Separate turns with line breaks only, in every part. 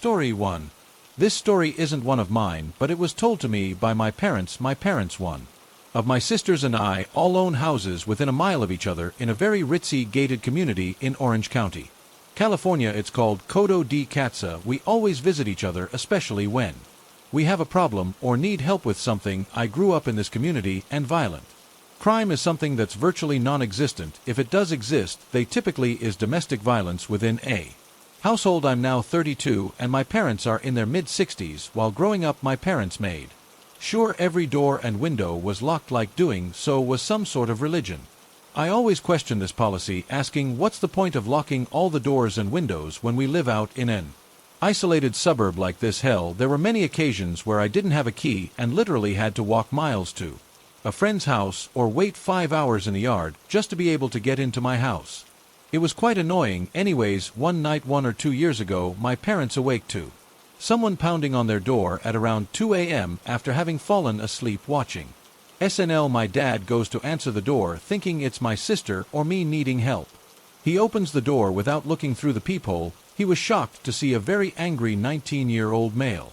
Story 1. This story isn't one of mine, but it was told to me by my parents. One of my sisters and I all own houses within a mile of each other in a very ritzy gated community in Orange County, California. It's called Codo de Caza. We always visit each other, especially when we have a problem or need help with something. I grew up in this community, and violent crime is something that's virtually non-existent. If it does exist, they typically is domestic violence within a household. I'm now 32 and my parents are in their mid-60s. While growing up, my parents made sure every door and window was locked, like doing so was some sort of religion. I always question this policy, asking what's the point of locking all the doors and windows when we live out in an isolated suburb like this? Hell, there were many occasions where I didn't have a key and literally had to walk miles to a friend's house or wait 5 hours in the yard just to be able to get into my house. It was quite annoying. Anyways, one night 1 or 2 years ago, my parents awake to someone pounding on their door at around 2 a.m. after having fallen asleep watching SNL. My dad goes to answer the door thinking it's my sister or me needing help. He opens the door without looking through the peephole. He was shocked to see a very angry 19-year-old male.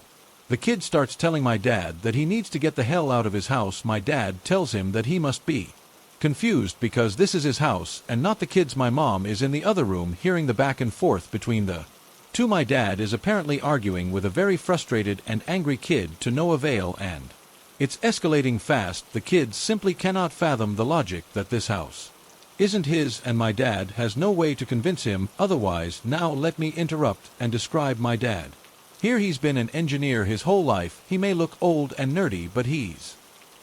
The kid starts telling my dad that he needs to get the hell out of his house. My dad tells him that he must be confused because this is his house and not the kid's. My mom is in the other room hearing the back and forth between the two. My dad is apparently arguing with a very frustrated and angry kid to no avail, and it's escalating fast. The kids simply cannot fathom the logic that this house isn't his, and my dad has no way to convince him otherwise. Now let me interrupt and describe my dad. Here, he's been an engineer his whole life. He may look old and nerdy, but he's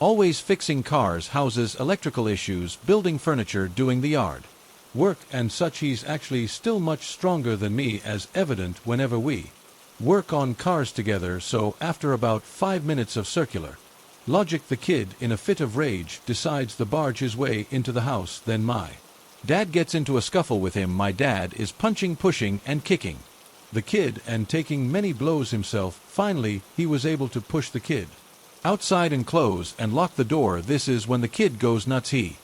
always fixing cars, houses, electrical issues, building furniture, doing the yard work and such. He's actually still much stronger than me, as evident whenever we work on cars together. So after about 5 minutes of circular logic, the kid, in a fit of rage, decides to barge his way into the house. Then my dad gets into a scuffle with him. My dad is punching, pushing, and kicking the kid and taking many blows himself. Finally, he was able to push the kid outside and close and lock the door. This is when the kid goes nuts. He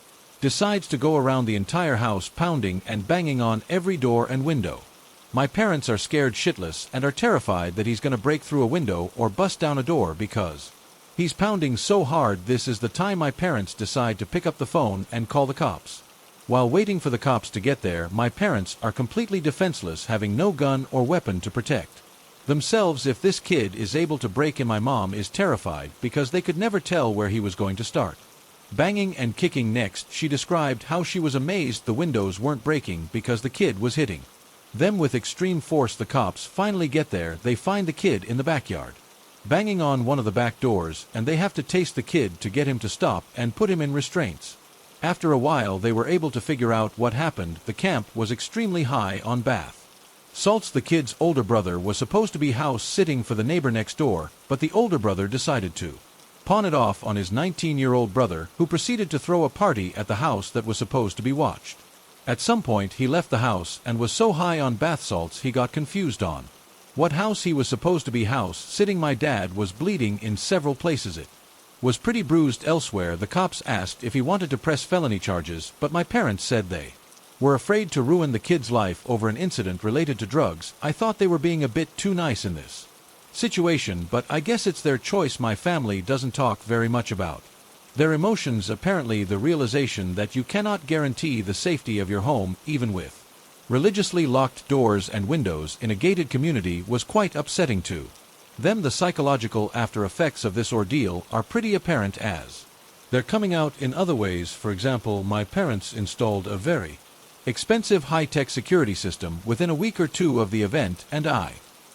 decides to go around the entire house, pounding and banging on every door and window. My parents are scared shitless and are terrified that he's going to break through a window or bust down a door because he's pounding so hard. This is the time my parents decide to pick up the phone and call the cops. While waiting for the cops to get there, my parents are completely defenseless, having no gun or weapon to protect themselves if this kid is able to break in. My mom is terrified because they could never tell where he was going to start banging and kicking next. She described how she was amazed the windows weren't breaking because the kid was hitting them with extreme force. The cops finally get there. They find the kid in the backyard banging on one of the back doors, and they have to tase the kid to get him to stop and put him in restraints. After a while, they were able to figure out what happened. The camp was extremely high on bath salts. The kid's older brother was supposed to be house sitting for the neighbor next door, but the older brother decided to pawn it off on his 19-year-old brother, who proceeded to throw a party at the house that was supposed to be watched. At some point, he left the house and was so high on bath salts he got confused on what house he was supposed to be house sitting. My dad was bleeding in several places. It was pretty bruised elsewhere. The cops asked if he wanted to press felony charges, but my parents said they were afraid to ruin the kid's life over an incident related to drugs. I thought they were being a bit too nice in this situation, but I guess it's their choice. My family doesn't talk very much about their emotions. Apparently, the realization that you cannot guarantee the safety of your home, even with religiously locked doors and windows in a gated community, was quite upsetting to them. The psychological after effects of this ordeal are pretty apparent as they're coming out in other ways. For example, my parents installed a very expensive high-tech security system within a week or two of the event, and I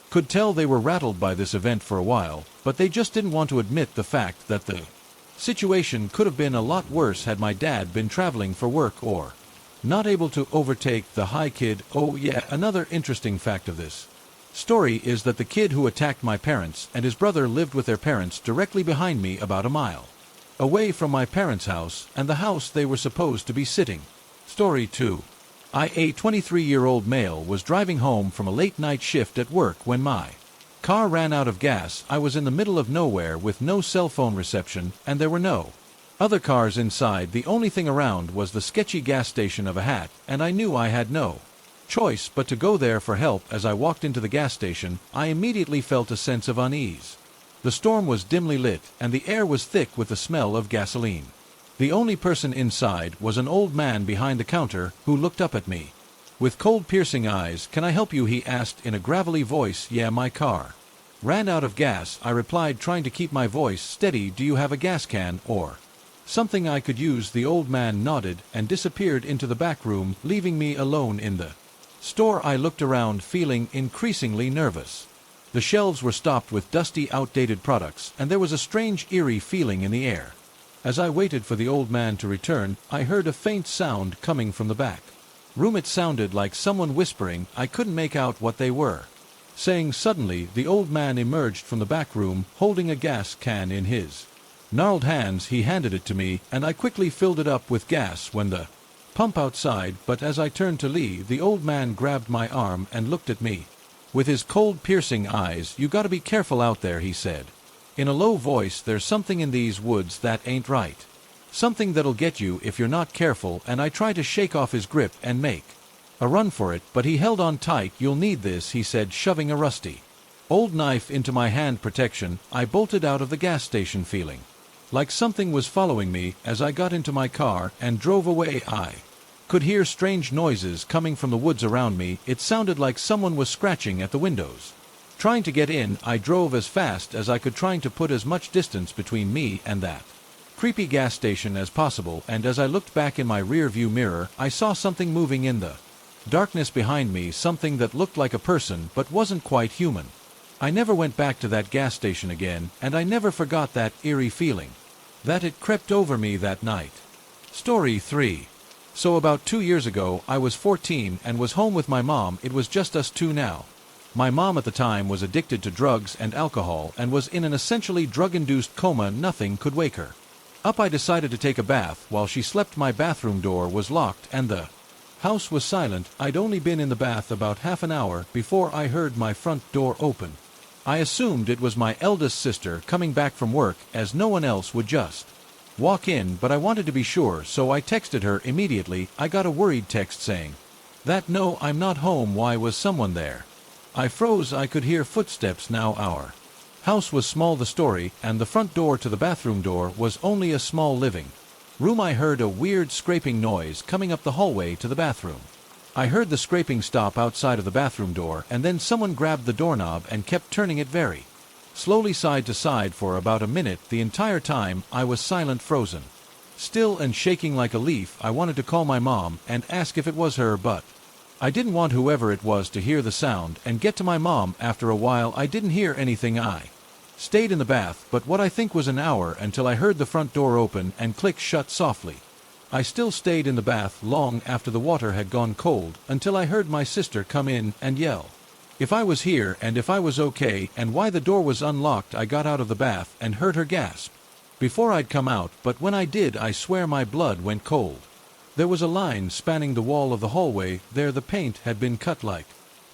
could tell they were rattled by this event for a while, but they just didn't want to admit the fact that the situation could have been a lot worse had my dad been traveling for work or not able to overtake the high kid. Oh yeah, another interesting fact of this story is that the kid who attacked my parents and his brother lived with their parents directly behind me, about a mile away from my parents' house and the house they were supposed to be sitting. Story 2. A 23-year-old male was driving home from a late-night shift at work when my car ran out of gas. I was in the middle of nowhere with no cell phone reception, and there were no other cars inside. The only thing around was the sketchy gas station of a hat, and I knew I had no choice but to go there for help. As I walked into the gas station, I immediately felt a sense of unease. The storm was dimly lit, and the air was thick with the smell of gasoline. The only person inside was an old man behind the counter who looked up at me. With cold piercing eyes, "Can I help you?" he asked in a gravelly voice. "Yeah, my car ran out of gas," I replied, trying to keep my voice steady. "Do you have a gas can or something I could use?" The old man nodded and disappeared into the back room, leaving me alone in the store. I looked around, feeling increasingly nervous. The shelves were stocked with dusty, outdated products, and there was a strange, eerie feeling in the air. As I waited for the old man to return, I heard a faint sound coming from the back room. It sounded like someone whispering. I couldn't make out what they were saying. Suddenly, the old man emerged from the back room, holding a gas can in his gnarled hands. He handed it to me, and I quickly filled it up with gas when the pump outside. But as I turned to leave, the old man grabbed my arm and looked at me with his cold, piercing eyes. "You gotta be careful out there," he said in a low voice. "There's something in these woods that ain't right. Something that'll get you if you're not careful." And I tried to shake off his grip and make a run for it, but he held on tight. "You'll need this," he said, shoving a rusty old knife into my hand protection. I bolted out of the gas station feeling like something was following me. As I got into my car and drove away, I could hear strange noises coming from the woods around me. It sounded like someone was scratching at the windows. Trying to get in, I drove as fast as I could, trying to put as much distance between me and that creepy gas station as possible. And as I looked back in my rear-view mirror, I saw something moving in the darkness behind me, something that looked like a person but wasn't quite human. I never went back to that gas station again, and I never forgot that eerie feeling that it crept over me that night. Story 3. So about 2 years ago, I was 14 and was home with my mom. It was just us two now. My mom at the time was addicted to drugs and alcohol and was in an essentially drug-induced coma. Nothing could wake her up. I decided to take a bath while she slept. My bathroom door was locked and the house was silent. I'd only been in the bath about half an hour before I heard my front door open. I assumed it was my eldest sister coming back from work, as no one else would just walk in, but I wanted to be sure, so I texted her immediately. I got a worried text saying that, "No, I'm not home. Why was someone there?" I froze. I could hear footsteps now. Our house was small, the story, and the front door to the bathroom door was only a small living room. I heard a weird scraping noise coming up the hallway to the bathroom. I heard the scraping stop outside of the bathroom door, and then someone grabbed the doorknob and kept turning it very slowly side to side for about a minute. The entire time, I was silent, frozen still, and shaking like a leaf. I wanted to call my mom and ask if it was her, but I didn't want whoever it was to hear the sound and get to my mom. After a while, I didn't hear anything. I stayed in the bath, but what I think was an hour, until I heard the front door open and click shut softly. I still stayed in the bath long after the water had gone cold, until I heard my sister come in and yell if I was here and if I was okay and why the door was unlocked. I got out of the bath and heard her gasp before I'd come out, but when I did, I swear my blood went cold. There was a line spanning the wall of the hallway there. The paint had been cut like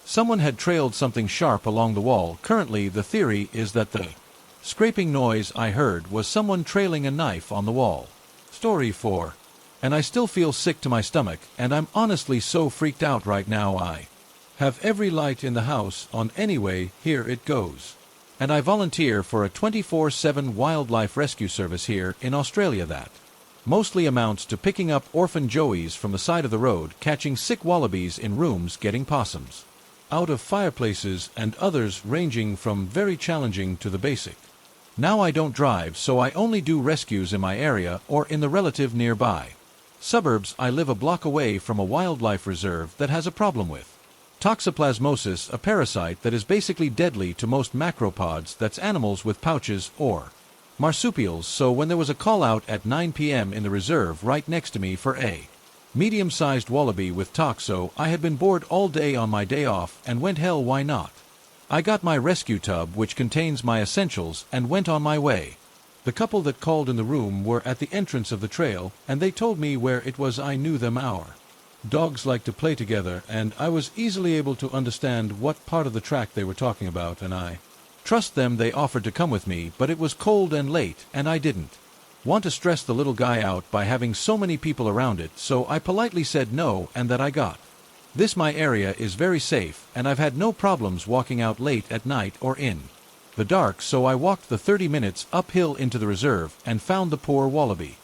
someone had trailed something sharp along the wall. Currently, the theory is that the scraping noise I heard was someone trailing a knife on the wall. Story 4. And I still feel sick to my stomach, and I'm honestly so freaked out right now. I have every light in the house on. Anyway, here it goes. And I volunteer for a 24/7 wildlife rescue service here in Australia that mostly amounts to picking up orphan joeys from the side of the road, catching sick wallabies in rooms, getting possums out of fireplaces, and others ranging from very challenging to the basic. Now I don't drive, so I only do rescues in my area or in the relative nearby suburbs. I live a block away from a wildlife reserve that has a problem with toxoplasmosis, a parasite that is basically deadly to most macropods. That's animals with pouches or marsupials. So when there was a call out at 9 p.m. in the reserve right next to me for a medium-sized wallaby with toxo, I had been bored all day on my day off and went, hell, why not? I got my rescue tub, which contains my essentials, and went on my way. The couple that called in the room were at the entrance of the trail, and they told me where it was. I knew them. Our dogs like to play together, and I was easily able to understand what part of the track they were talking about, and I trust them. They offered to come with me, but it was cold and late, and I didn't want to stress the little guy out by having so many people around it, so I politely said no and that I got This my area is very safe, and I've had no problems walking out late at night or in the dark, so I walked the 30 minutes uphill into the reserve and found the poor wallaby.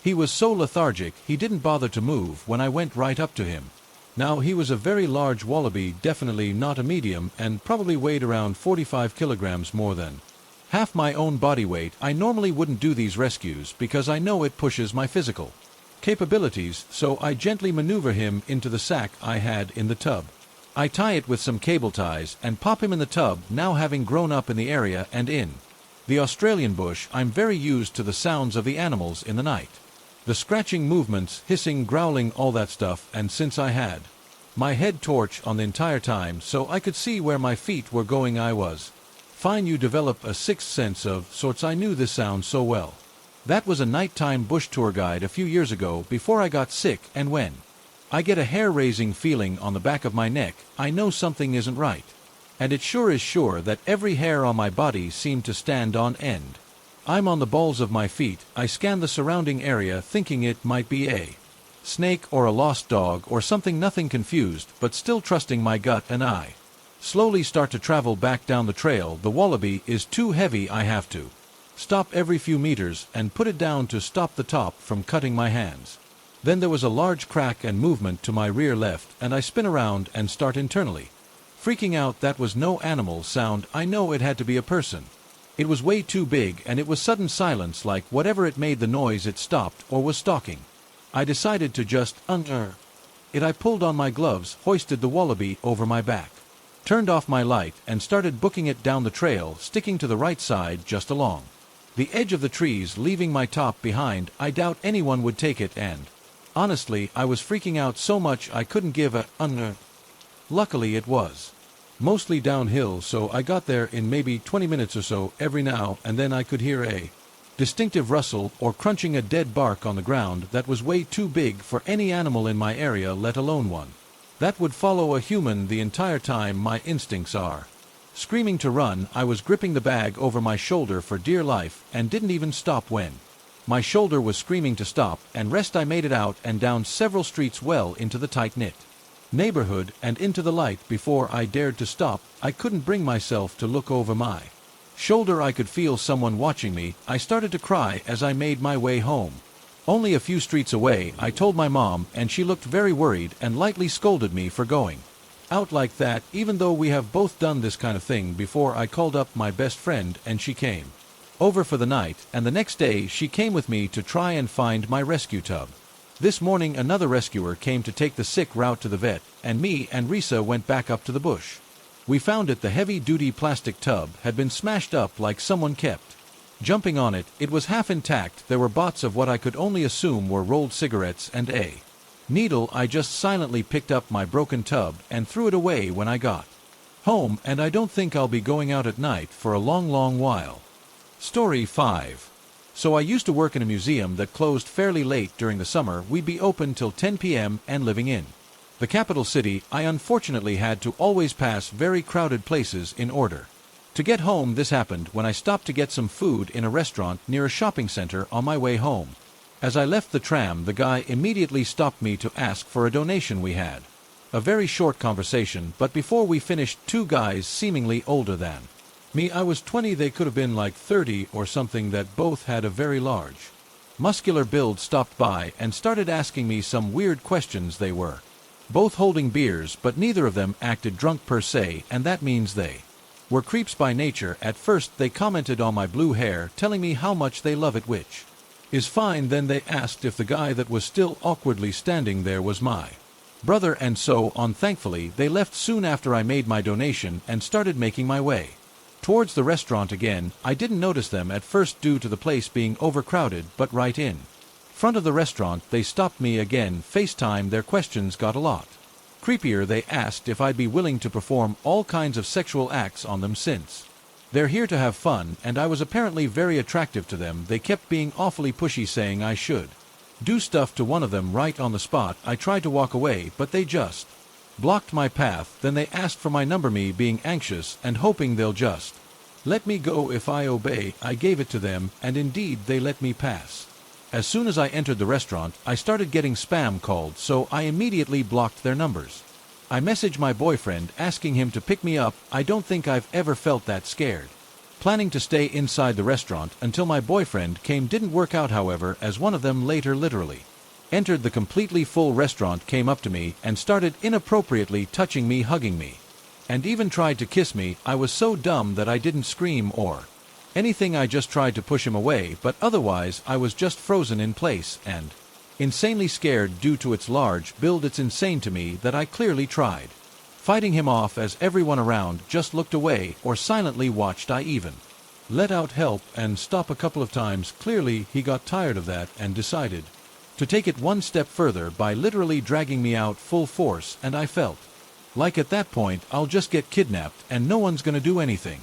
He was so lethargic he didn't bother to move when I went right up to him. Now he was a very large wallaby, definitely not a medium, and probably weighed around 45 kilograms more than half my own body weight. I normally wouldn't do these rescues because I know it pushes my physical capabilities, so I gently maneuver him into the sack I had in the tub. I tie it with some cable ties and pop him in the tub, now having grown up in the area and in the Australian bush. I'm very used to the sounds of the animals in the night. The scratching movements, hissing, growling, all that stuff, and since I had my head torch on the entire time so I could see where my feet were going, I was fine. You develop a sixth sense of sorts. I knew this sound so well. That was a nighttime bush tour guide a few years ago before I got sick, and when I get a hair-raising feeling on the back of my neck, I know something isn't right. And it sure is sure that every hair on my body seemed to stand on end. I'm on the balls of my feet. I scan the surrounding area thinking it might be a snake or a lost dog or something, nothing confused, but still trusting my gut, and I slowly start to travel back down the trail. The wallaby is too heavy. I have to stop every few meters and put it down to stop the top from cutting my hands. Then there was a large crack and movement to my rear left, and I spin around and start internally freaking out. That was no animal sound. I know it had to be a person. It was way too big, and it was sudden silence, like whatever it made the noise it stopped or was stalking. I decided to just it. I pulled on my gloves, hoisted the wallaby over my back, turned off my light, and started booking it down the trail, sticking to the right side just along the edge of the trees, leaving my top behind. I doubt anyone would take it, and honestly, I was freaking out so much I couldn't give a Luckily it was mostly downhill, so I got there in maybe 20 minutes or so. Every now and then I could hear a distinctive rustle or crunching a dead bark on the ground that was way too big for any animal in my area, let alone one that would follow a human the entire time. My instincts are screaming to run. I was gripping the bag over my shoulder for dear life and didn't even stop when my shoulder was screaming to stop and rest. I made it out and down several streets, well into the tight-knit neighborhood and into the light before I dared to stop. I couldn't bring myself to look over my shoulder. I could feel someone watching me. I started to cry as I made my way home. Only a few streets away, I told my mom, and she looked very worried and lightly scolded me for going out like that, even though we have both done this kind of thing before. I called up my best friend and she came over for the night, and the next day she came with me to try and find my rescue tub. This morning another rescuer came to take the sick route to the vet, and me and Risa went back up to the bush. We found it. The heavy-duty plastic tub had been smashed up, like someone kept jumping on it. It was half intact. There were bots of what I could only assume were rolled cigarettes and a needle. I just silently picked up my broken tub and threw it away when I got home, and I don't think I'll be going out at night for a long, long while. Story 5. So I used to work in a museum that closed fairly late during the summer. We'd be open till 10 p.m. and living in the capital city, I unfortunately had to always pass very crowded places in order to get home. This happened when I stopped to get some food in a restaurant near a shopping center on my way home. As I left the tram, the guy immediately stopped me to ask for a donation. We had a very short conversation, but before we finished, two guys seemingly older than me, I was 20, they could have been like 30 or something, that both had a very large, muscular build, stopped by and started asking me some weird questions. They were both holding beers, but neither of them acted drunk per se, and that means they were creeps by nature. At first they commented on my blue hair, telling me how much they love it, which is fine. Then they asked if the guy that was still awkwardly standing there was my brother, and so on. Thankfully they left soon after I made my donation and started making my way towards the restaurant again. I didn't notice them at first due to the place being overcrowded, but right in front of the restaurant they stopped me again. FaceTime. Their questions got a lot creepier. They asked if I'd be willing to perform all kinds of sexual acts on them since they're here to have fun, and I was apparently very attractive to them. They kept being awfully pushy, saying I should do stuff to one of them right on the spot. I tried to walk away, but they just blocked my path. Then they asked for my number, me being anxious and hoping they'll just let me go if I obey. I gave it to them, and indeed they let me pass. As soon as I entered the restaurant, I started getting spam called, so I immediately blocked their numbers. I messaged my boyfriend asking him to pick me up. I don't think I've ever felt that scared. Planning to stay inside the restaurant until my boyfriend came didn't work out, however, as one of them later literally entered the completely full restaurant, came up to me and started inappropriately touching me, hugging me, and even tried to kiss me. I was so dumb that I didn't scream or anything. I just tried to push him away, but otherwise I was just frozen in place and insanely scared due to its large build. It's insane to me that I clearly tried fighting him off as everyone around just looked away or silently watched. I even let out help and stop a couple of times. Clearly he got tired of that and decided to take it one step further by literally dragging me out full force, and I felt like at that point I'll just get kidnapped and no one's gonna do anything.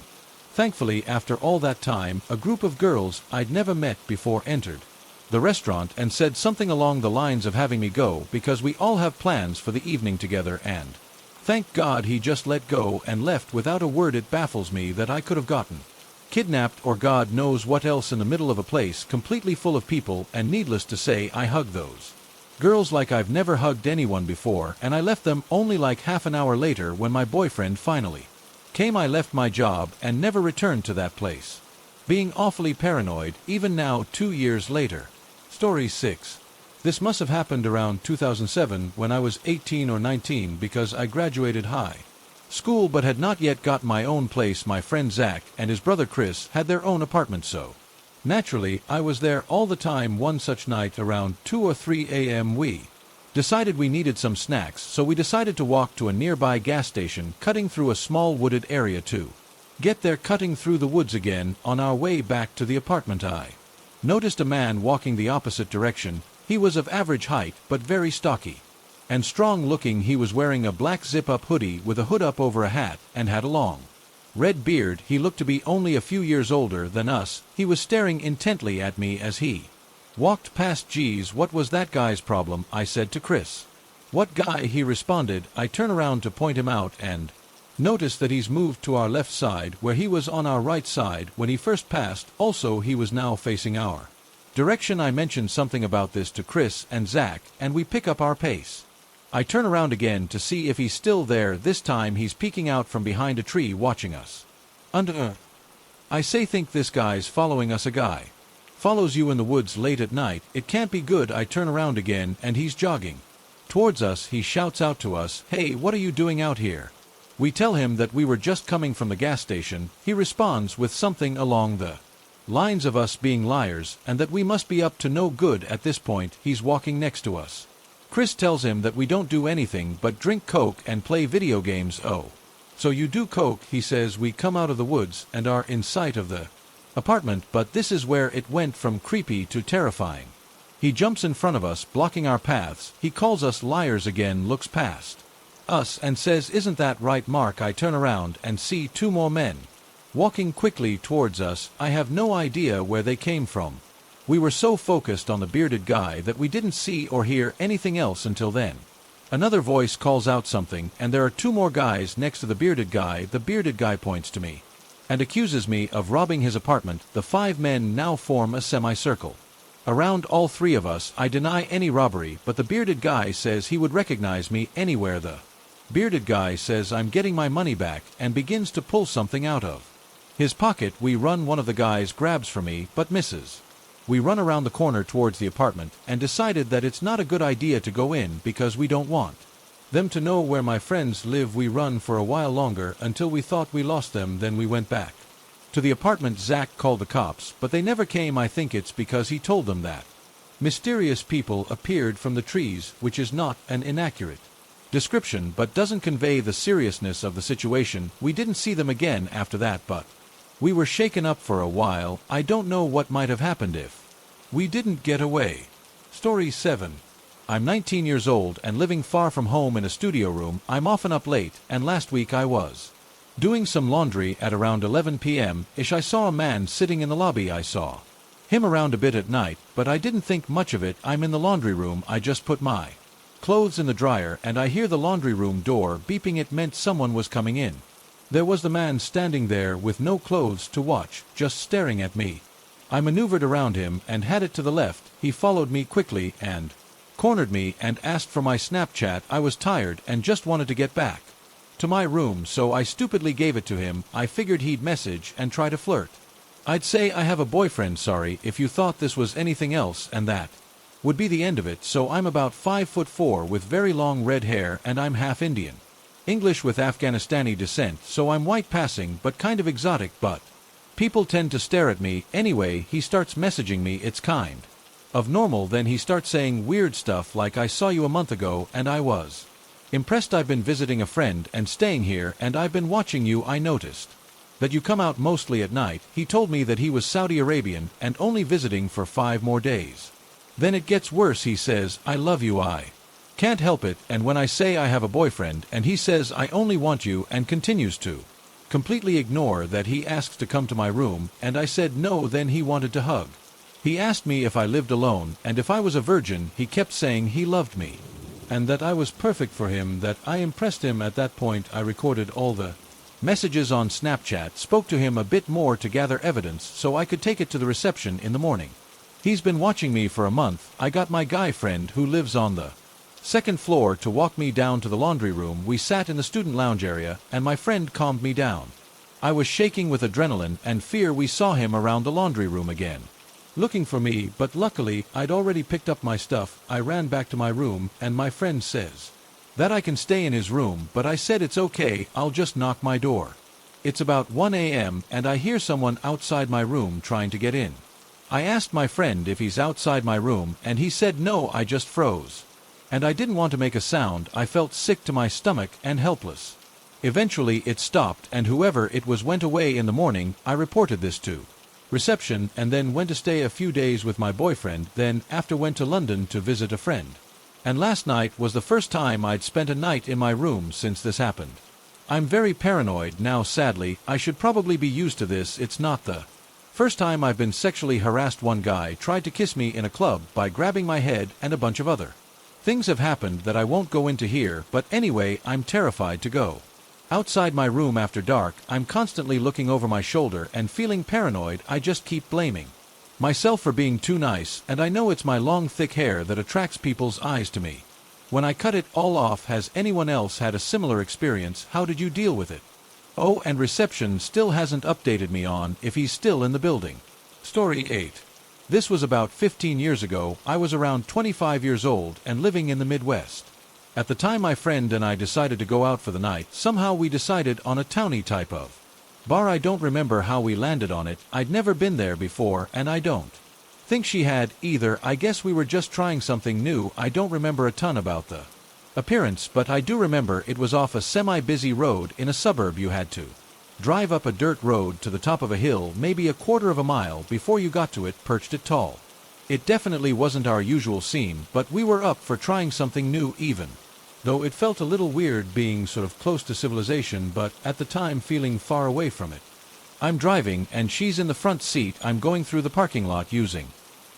Thankfully, after all that time, a group of girls I'd never met before entered the restaurant and said something along the lines of having me go because we all have plans for the evening together, and thank God he just let go and left without a word. It baffles me that I could have gotten kidnapped or God knows what else in the middle of a place completely full of people, and needless to say I hugged those girls like I've never hugged anyone before, and I left them only like half an hour later when my boyfriend finally came. I left my job and never returned to that place, being awfully paranoid even now 2 years later. Story 6. This must have happened around 2007 when I was 18 or 19 because I graduated high school but had not yet got my own place. My friend Zach and his brother Chris had their own apartment, so naturally I was there all the time. One such night around 2 or 3 a.m. we decided we needed some snacks, so we decided to walk to a nearby gas station, cutting through a small wooded area to get there. Cutting through the woods again, on our way back to the apartment I noticed a man walking the opposite direction. He was of average height but very stocky and strong looking. He was wearing a black zip-up hoodie with a hood up over a hat and had a long red beard. He looked to be only a few years older than us. He was staring intently at me as he walked past. Geez, what was that guy's problem? I said to Chris. What guy? He responded. I turn around to point him out and notice that he's moved to our left side where he was on our right side when he first passed. Also, he was now facing our direction. I mentioned something about this to Chris and Zach, and we pick up our pace. I turn around again to see if he's still there. This time he's peeking out from behind a tree watching us. I say, think this guy's following us. A guy follows you in the woods late at night. It can't be good. I turn around again and he's jogging towards us. He shouts out to us, "Hey, what are you doing out here?" We tell him that we were just coming from the gas station. He responds with something along the lines of us being liars and that we must be up to no good at this point. He's walking next to us. Chris tells him that we don't do anything but drink Coke and play video games. Oh, so you do Coke, he says. We come out of the woods and are in sight of the apartment, but this is where it went from creepy to terrifying. He jumps in front of us, blocking our paths. He calls us liars again, looks past us and says, "Isn't that right, Mark?" I turn around and see 2 more men walking quickly towards us. I have no idea where they came from. We were so focused on the bearded guy that we didn't see or hear anything else until then. Another voice calls out something, and there are 2 more guys next to the bearded guy. The bearded guy points to me and accuses me of robbing his apartment. The 5 men now form a semicircle around all 3 of us. I deny any robbery, but the bearded guy says he would recognize me anywhere. The bearded guy says I'm getting my money back and begins to pull something out of his pocket. We run. One of the guys grabs for me but misses. We run around the corner towards the apartment and decided that it's not a good idea to go in because we don't want them to know where my friends live. We run for a while longer until we thought we lost them. Then we went back to the apartment. Zach called the cops, but they never came. I think it's because he told them that mysterious people appeared from the trees, which is not an inaccurate description but doesn't convey the seriousness of the situation. We didn't see them again after that, but we were shaken up for a while. I don't know what might have happened if we didn't get away. Story 7. I'm 19 years old and living far from home in a studio room. I'm often up late, and last week I was doing some laundry at around 11 p.m.-ish. I saw a man sitting in the lobby. I saw him around a bit at night, but I didn't think much of it. I'm in the laundry room. I just put my clothes in the dryer and I hear the laundry room door beeping. It meant someone was coming in. There was the man standing there with no clothes to watch, just staring at me. I maneuvered around him and had it to the left. He followed me quickly and cornered me and asked for my Snapchat. I was tired and just wanted to get back to my room, so I stupidly gave it to him. I figured he'd message and try to flirt. I'd say I have a boyfriend, sorry if you thought this was anything else, and that would be the end of it. So I'm about 5'4" with very long red hair, and I'm half Indian. English with Afghanistani descent, so I'm white passing but kind of exotic, but people tend to stare at me. Anyway, he starts messaging me. It's kind of normal. Then he starts saying weird stuff like I saw you a month ago, and I was impressed. I've been visiting a friend and staying here, and I've been watching you. I noticed that you come out mostly at night. He told me that he was Saudi Arabian and only visiting for 5 more days. Then it gets worse. He says, I love you. I can't help it, and when I say I have a boyfriend and he says I only want you, and continues to completely ignore that. He asks to come to my room, and I said no. Then he wanted to hug. He asked me if I lived alone and if I was a virgin. He kept saying he loved me and that I was perfect for him, that I impressed him. At that point I recorded all the messages on Snapchat, spoke to him a bit more to gather evidence so I could take it to the reception in the morning. He's been watching me for a month. I got my guy friend who lives on the 2nd floor to walk me down to the laundry room. We sat in the student lounge area and my friend calmed me down. I was shaking with adrenaline and fear. We saw him around the laundry room again, looking for me, but luckily I'd already picked up my stuff. I ran back to my room and my friend says that I can stay in his room, but I said it's okay, I'll just knock my door. It's about 1 a.m. and I hear someone outside my room trying to get in. I asked my friend if he's outside my room and he said no. I just froze. And I didn't want to make a sound. I felt sick to my stomach and helpless. Eventually it stopped and whoever it was went away. In the morning I reported this to reception and then went to stay a few days with my boyfriend. Then after went to London to visit a friend. And last night was the first time I'd spent a night in my room since this happened. I'm very paranoid now, sadly. I should probably be used to this. It's not the first time I've been sexually harassed. One guy tried to kiss me in a club by grabbing my head, and a bunch of other things have happened that I won't go into here, but anyway, I'm terrified to go outside my room after dark. I'm constantly looking over my shoulder and feeling paranoid. I just keep blaming myself for being too nice, and I know it's my long thick hair that attracts people's eyes to me when I cut it all off. Has anyone else had a similar experience? How did you deal with it? Oh, and reception still hasn't updated me on if he's still in the building. Story 8. This was about 15 years ago. I was around 25 years old and living in the Midwest. At the time my friend and I decided to go out for the night. Somehow we decided on a towny type of bar. I don't remember how we landed on it. I'd never been there before and I don't think she had either. I guess we were just trying something new. I don't remember a ton about the appearance, but I do remember it was off a semi-busy road in a suburb. You had to drive up a dirt road to the top of a hill, maybe a quarter of a mile before you got to it, perched it tall. It definitely wasn't our usual scene, but we were up for trying something new, even though it felt a little weird being sort of close to civilization, but at the time feeling far away from it. I'm driving and she's in the front seat. I'm going through the parking lot, using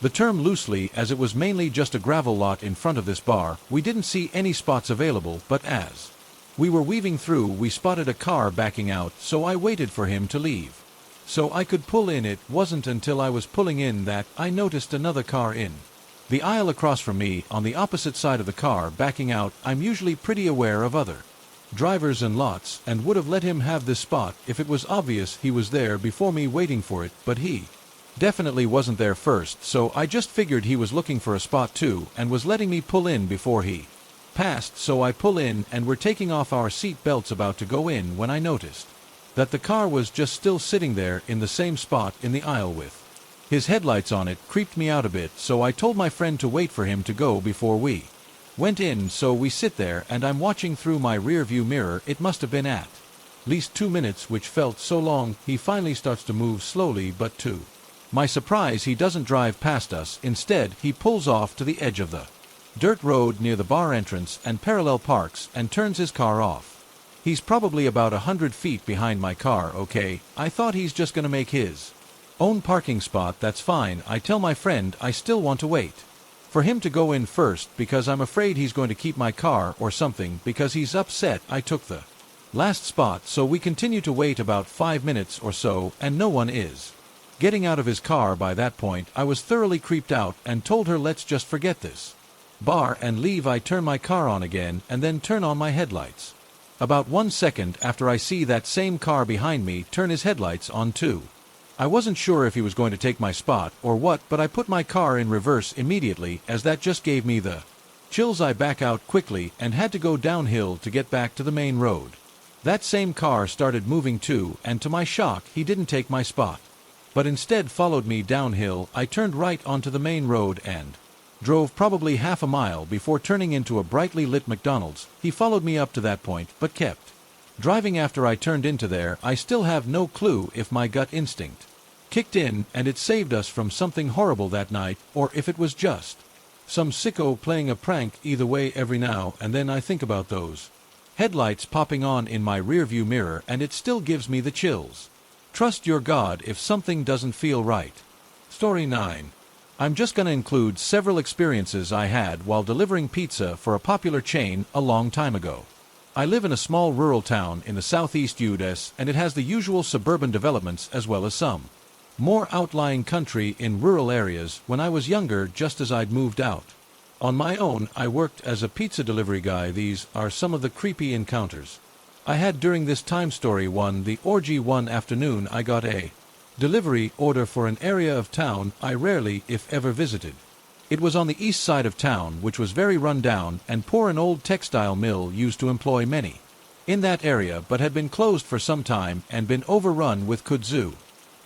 the term loosely as it was mainly just a gravel lot in front of this bar. We didn't see any spots available, but as we were weaving through we spotted a car backing out, so I waited for him to leave so I could pull in. It wasn't until I was pulling in that I noticed another car in the aisle across from me, on the opposite side of the car backing out. I'm usually pretty aware of other drivers and lots, and would have let him have this spot if it was obvious he was there before me waiting for it, but he definitely wasn't there first, so I just figured he was looking for a spot too and was letting me pull in before he passed. So I pull in and we're taking off our seat belts about to go in when I noticed that the car was just still sitting there in the same spot in the aisle with his headlights on. It creeped me out a bit, so I told my friend to wait for him to go before we went in. So we sit there and I'm watching through my rear view mirror. It must have been at least 2 minutes, which felt so long. He finally starts to move slowly, but to my surprise he doesn't drive past us. Instead he pulls off to the edge of the dirt road near the bar entrance and parallel parks and turns his car off. He's probably about 100 feet behind my car. Okay, I thought he's just gonna make his own parking spot. That's fine. I tell my friend I still want to wait for him to go in first because I'm afraid he's going to keep my car or something, because he's upset I took the last spot. So we continue to wait about 5 minutes or so and no one is getting out of his car. By that point I was thoroughly creeped out and told her let's just forget this. bar and leave. I turn my car on again and then turn on my headlights. About 1 second after I see that same car behind me turn his headlights on too. I wasn't sure if he was going to take my spot or what, but I put my car in reverse immediately as that just gave me the chills. I back out quickly and had to go downhill to get back to the main road. That same car started moving too, and to my shock he didn't take my spot, but instead followed me downhill. I turned right onto the main road and drove probably half a mile before turning into a brightly lit McDonald's. He followed me up to that point but kept driving after I turned into there. I still have no clue if my gut instinct kicked in and it saved us from something horrible that night, or if it was just some sicko playing a prank. Either way, every now and then I think about those headlights popping on in my rearview mirror and it still gives me the chills. Trust your God if something doesn't feel right. Story 9. I'm just gonna include several experiences I had while delivering pizza for a popular chain a long time ago. I live in a small rural town in the southeast US, and it has the usual suburban developments as well as some more outlying country in rural areas. When I was younger, just as I'd moved out on my own, I worked as a pizza delivery guy. These are some of the creepy encounters I had during this time. Story 1. The orgy. One afternoon I got a delivery order for an area of town I rarely, if ever, visited. It was on the east side of town, which was very run down and poor. An old textile mill used to employ many in that area, but had been closed for some time and been overrun with kudzu,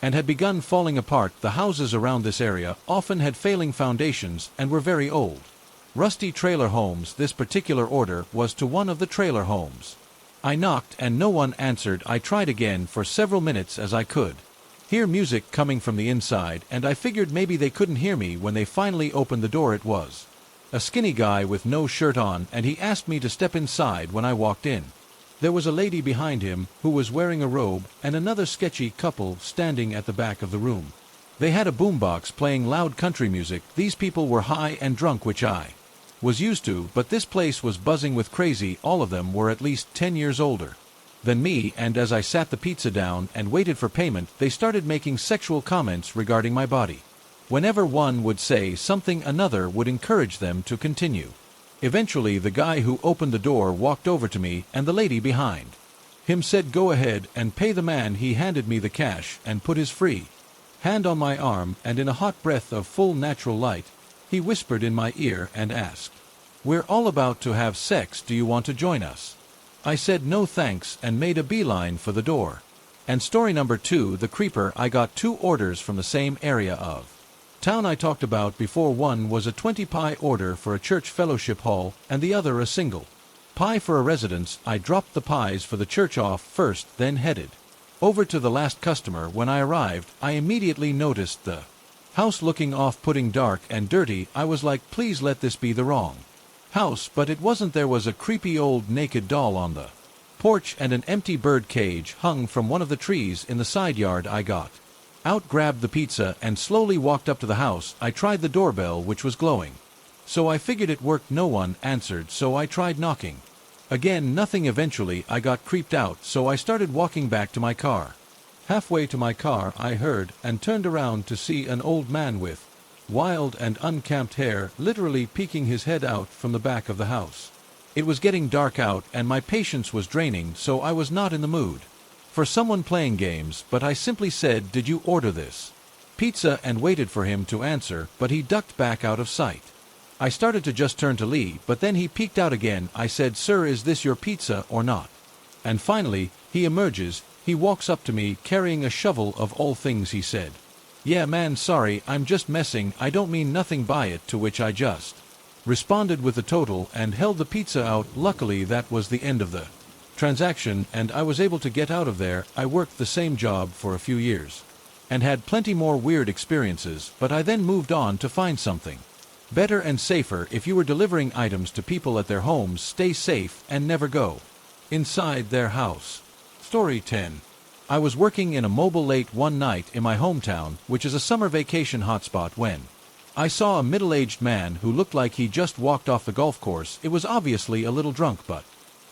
and had begun falling apart. The houses around this area often had failing foundations and were very old, rusty trailer homes. This particular order was to one of the trailer homes. I knocked and no one answered. I tried again for several minutes as I could hear music coming from the inside, and I figured maybe they couldn't hear me when they finally opened the door. It was a skinny guy with no shirt on, and he asked me to step inside. When I walked in, there was a lady behind him who was wearing a robe and another sketchy couple standing at the back of the room. They had a boombox playing loud country music. These people were high and drunk, which I was used to, but this place was buzzing with crazy. All of them were at least 10 years older than me, and as I sat the pizza down and waited for payment, they started making sexual comments regarding my body. Whenever one would say something, another would encourage them to continue. Eventually, the guy who opened the door walked over to me, and the lady behind him said, "Go ahead and pay the man." He handed me the cash and put his free hand on my arm, and in a hot breath of full natural light, he whispered in my ear and asked, "We're all about to have sex. Do you want to join us?" I said no thanks and made a beeline for the door. And story number 2, the creeper. I got 2 orders from the same area of town I talked about before. One was a 20 pie order for a church fellowship hall, and the other a single pie for a residence. I dropped the pies for the church off first, then headed over to the last customer. When I arrived, I immediately noticed the house looking off-putting, dark and dirty. I was like, please let this be the wrong house, but it wasn't. There was a creepy old naked doll on the porch, and an empty bird cage hung from one of the trees in the side yard. I got out, grabbed the pizza, and slowly walked up to the house. I tried the doorbell, which was glowing, so I figured it worked. No one answered, so I tried knocking again. Nothing. Eventually, I got creeped out, so I started walking back to my car. Halfway to my car, I heard and turned around to see an old man with wild and unkempt hair literally peeking his head out from the back of the house. It was getting dark out, and my patience was draining, so I was not in the mood for someone playing games, but I simply said, "Did you order this pizza?" and waited for him to answer, but he ducked back out of sight. I started to just turn to leave, but then he peeked out again. I said, "Sir, is this your pizza or not?" And finally, he emerges. He walks up to me carrying a shovel of all things. He said, "Yeah man, sorry, I'm just messing. I don't mean nothing by it," to which I just responded with the total and held the pizza out. Luckily, that was the end of the transaction, and I was able to get out of there. I worked the same job for a few years and had plenty more weird experiences, but I then moved on to find something better and safer. If you were delivering items to people at their homes, stay safe and never go inside their house. Story 10. I was working in a mobile late one night in my hometown, which is a summer vacation hotspot, when I saw a middle-aged man who looked like he just walked off the golf course. It was obviously a little drunk, but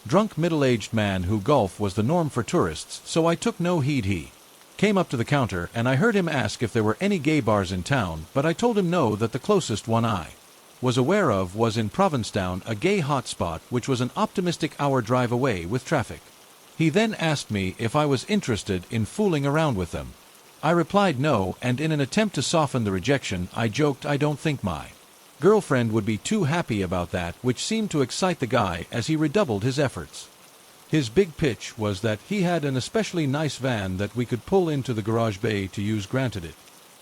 drunk middle-aged man who golf was the norm for tourists, so I took no heed. He came up to the counter, and I heard him ask if there were any gay bars in town, but I told him no, that the closest one I was aware of was in Provincetown, a gay hotspot which was an optimistic hour drive away with traffic. He then asked me if I was interested in fooling around with them. I replied no, and in an attempt to soften the rejection, I joked I don't think my girlfriend would be too happy about that, which seemed to excite the guy as he redoubled his efforts. His big pitch was that he had an especially nice van that we could pull into the garage bay to use. Granted, it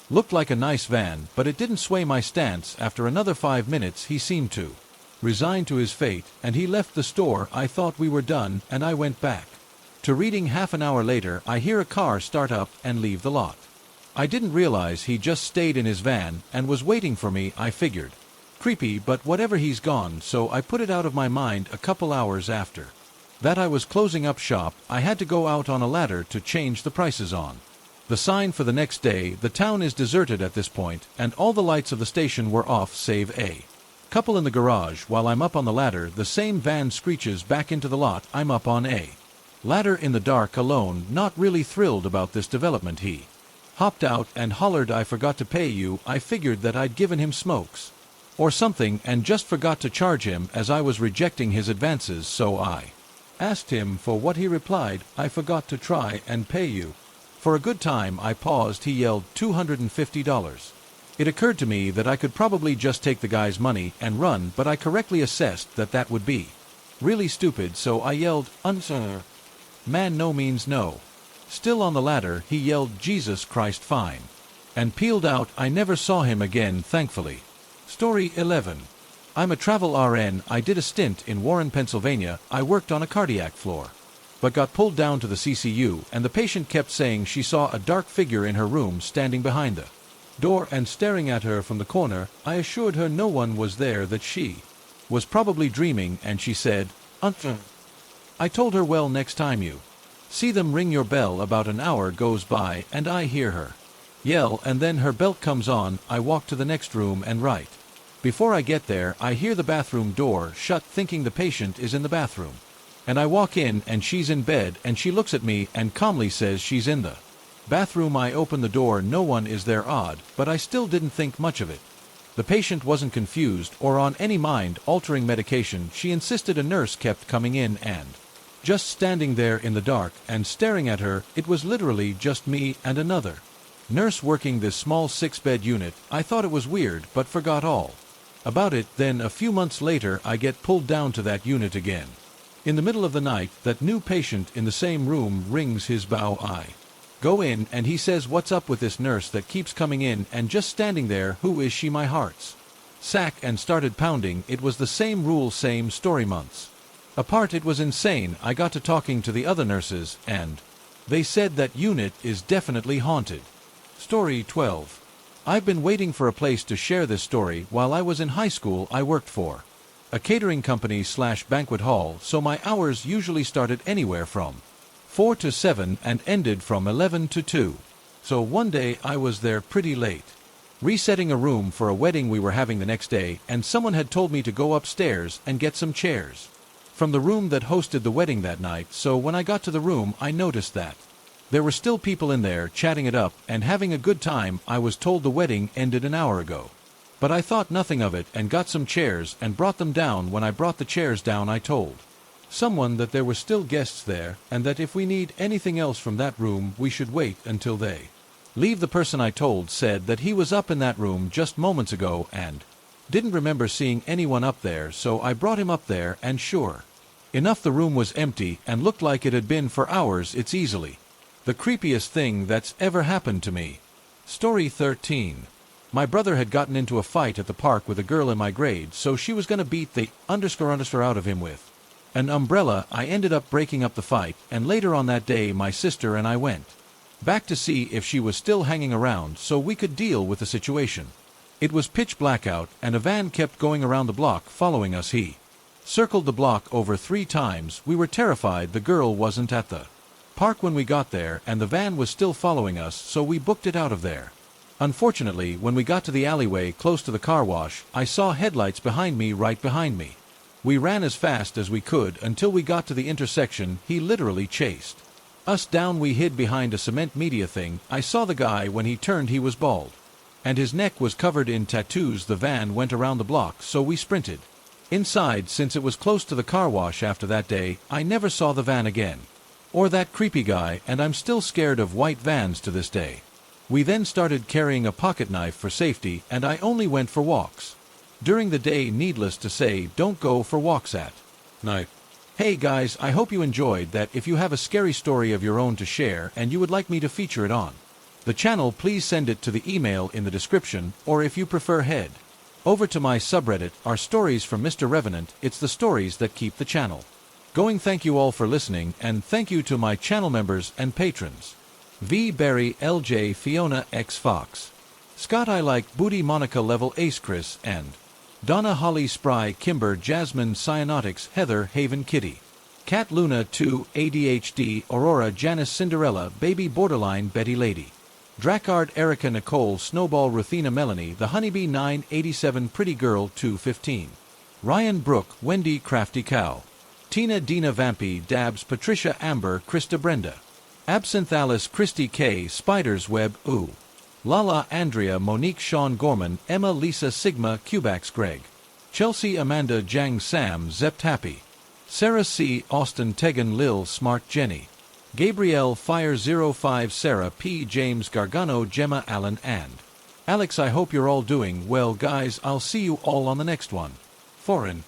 looked like a nice van, but it didn't sway my stance. After another 5 minutes he seemed to resign to his fate, and he left the store. I thought we were done, and I went back to reading. Half an hour later I hear a car start up and leave the lot. I didn't realize he just stayed in his van and was waiting for me. I figured, creepy, but whatever, he's gone, so I put it out of my mind. A couple hours after that I was closing up shop. I had to go out on a ladder to change the prices on the sign for the next day. The town is deserted at this point, and all the lights of the station were off save a couple in the garage. While I'm up on the ladder, the same van screeches back into the lot. I'm up on a ladder in the dark alone, not really thrilled about this development. He hopped out and hollered, "I forgot to pay you." I figured that I'd given him smokes or something and just forgot to charge him as I was rejecting his advances, so I asked him for what. He replied, "I forgot to try and pay you." For a good time I paused. He yelled $250. It occurred to me that I could probably just take the guy's money and run, but I correctly assessed that that would be really stupid, so I yelled, "Unsir, man, no means no." Still on the ladder, he yelled, "Jesus Christ, fine," and peeled out. I never saw him again, thankfully. Story 11. I'm a travel RN. I did a stint in Warren, Pennsylvania. I worked on a cardiac floor, but got pulled down to the CCU, and the patient kept saying she saw a dark figure in her room standing behind the door and staring at her from the corner. I assured her no one was there, that she was probably dreaming, and she said, I told her, "Well, next time you see them, ring your bell." About an hour goes by, and I hear her yell, and then her belt comes on. I walk to the next room, and right before I get there, I hear the bathroom door shut, thinking the patient is in the bathroom. And I walk in, and she's in bed, and she looks at me and calmly says she's in the bathroom. I open the door. No one is there. Odd, but I still didn't think much of it. The patient wasn't confused or on any mind-altering medication. She insisted a nurse kept coming in and just standing there in the dark and staring at her. It was literally just me and another nurse working this small 6-bed unit. I thought it was weird, but forgot all about it. Then a few months later I get pulled down to that unit again. In the middle of the night, that new patient in the same room rings his bell. I go in, and he says, "What's up with this nurse that keeps coming in and just standing there? Who is she?" My heart's sack and started pounding. It was the same rule, same story, months apart. It was insane. I got to talking to the other nurses, and they said that unit is definitely haunted. Story 12. I've been waiting for a place to share this story. While I was in high school, I worked for a catering company / banquet hall, so my hours usually started anywhere from 4 to 7 and ended from 11 to 2. So one day I was there pretty late, resetting a room for a wedding we were having the next day, and someone had told me to go upstairs and get some chairs from the room that hosted the wedding that night. So when I got to the room, I noticed that there were still people in there chatting it up and having a good time. I was told the wedding ended an hour ago, but I thought nothing of it and got some chairs and brought them down. When I brought the chairs down, I told someone that there were still guests there, and that if we need anything else from that room, we should wait until they leave. The person I told said that he was up in that room just moments ago and didn't remember seeing anyone up there, so I brought him up there, and sure enough, the room was empty and looked like it had been for hours. It's easily the creepiest thing that's ever happened to me. Story 13. My brother had gotten into a fight at the park with a girl in my grade, so she was going to beat the _ out of him with an umbrella. I ended up breaking up the fight, and later on that day my sister and I went back to see if she was still hanging around so we could deal with the situation. It was pitch black out, and a van kept going around the block following us. He circled the block over 3 times. We were terrified. The girl wasn't at the park when we got there, and the van was still following us, so we booked it out of there. Unfortunately, when we got to the alleyway close to the car wash, I saw headlights behind me, right behind me. We ran as fast as we could until we got to the intersection. He literally chased us down. We hid behind a cement media thing. I saw the guy when he turned. He was bald and his neck was covered in tattoos. The van went around the block, so we sprinted inside. Since it was close to the car wash after that day, I never saw the van again. Or that creepy guy, and I'm still scared of white vans to this day. We then started carrying a pocket knife for safety, and I only went for walks during the day. Needless to say, don't go for walks at night. Hey guys, I hope you enjoyed that. If you have a scary story of your own to share and you would like me to feature it on the channel, please send it to the email in the description, or if you prefer, head over to my subreddit, Our Stories from Mr. Revenant. It's the stories that keep the channel going. Thank you all for listening, and thank you to my channel members and patrons: V. Barry, LJ, Fiona, X Fox, Scott, I Like, Booty, Monica, Level, Ace, Chris, and Donna, Holly, Spry, Kimber, Jasmine, Cyanotics, Heather, Haven, Kitty, Cat, Luna 2, ADHD, Aurora, Janice, Cinderella, Baby, Borderline, Betty, Lady, Dracard, Erica, Nicole, Snowball, Ruthina, Melanie, The Honeybee 987, Pretty Girl 215, Ryan, Brooke, Wendy, Crafty Cow, Tina, Dina, Vampy, Dabs, Patricia, Amber, Krista, Brenda, Absinthe, Alice, Christy K, Spider's Web, Ooh, Lala, Andrea, Monique, Sean, Gorman, Emma, Lisa, Sigma, Cubax, Greg, Chelsea, Amanda, Jang, Sam, Zept, Happy, Sarah C, Austin, Tegan, Lil, Smart, Jenny, Gabrielle, Fire 05, Sarah P, James, Gargano, Gemma, Allen, and Alex. I hope you're all doing well, guys. I'll see you all on the next one. Foreign.